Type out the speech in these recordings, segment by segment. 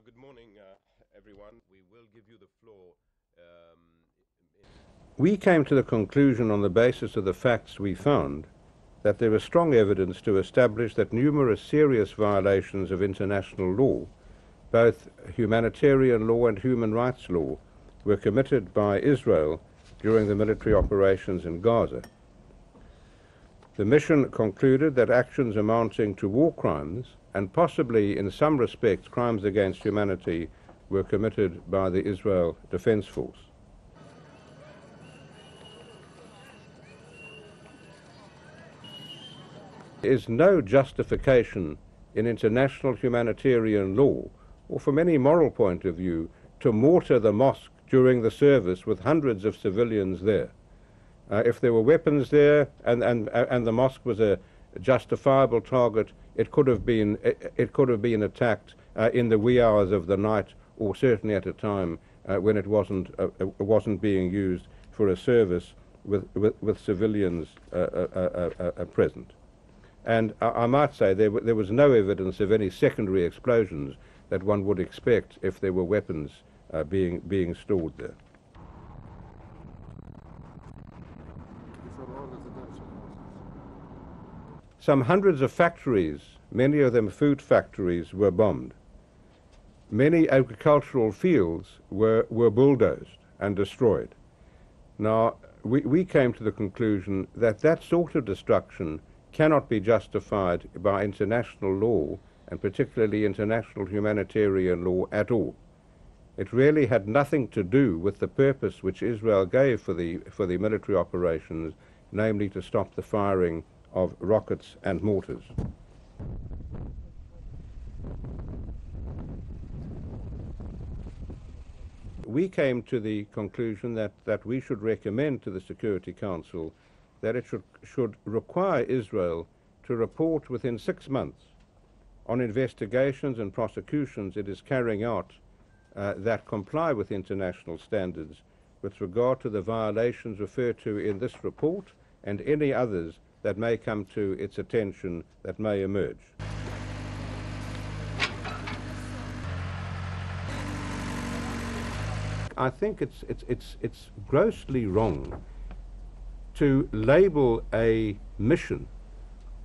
Good morning, everyone. We will give you the floor. We came to the conclusion on the basis of the facts we found that there was strong evidence to establish that numerous serious violations of international law, both humanitarian law and human rights law, were committed by Israel during the military operations in Gaza. The mission concluded that actions amounting to war crimes, and possibly in some respects crimes against humanity, were committed by the Israel Defense Force. There is no justification in international humanitarian law, or from any moral point of view, to mortar the mosque during the service with hundreds of civilians there. If there were weapons there and the mosque was a justifiable target, it could have been attacked in the wee hours of the night, or certainly at a time when it wasn't being used for a service with civilians present. And I might say there was no evidence of any secondary explosions that one would expect if there were weapons being stored there. Some hundreds of factories, many of them food factories, were bombed. Many agricultural fields were bulldozed and destroyed. Now, we came to the conclusion that that sort of destruction cannot be justified by international law, and particularly international humanitarian law at all. It really had nothing to do with the purpose which Israel gave for the military operations, namely to stop the firing of rockets and mortars. We came to the conclusion that we should recommend to the Security Council that it should require Israel to report within 6 months on investigations and prosecutions it is carrying out that comply with international standards with regard to the violations referred to in this report and any others that may come to its attention that may emerge. I think it's grossly wrong to label a mission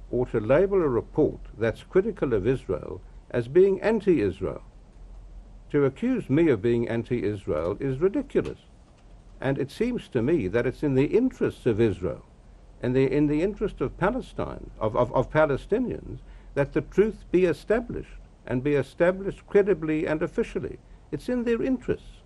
or to label a report that's critical of Israel as being anti-Israel. To accuse me of being anti-Israel is ridiculous. And it seems to me that it's in the interests of Israel and in the interest of Palestine, of Palestinians, that the truth be established, and be established credibly and officially. It's in their interests.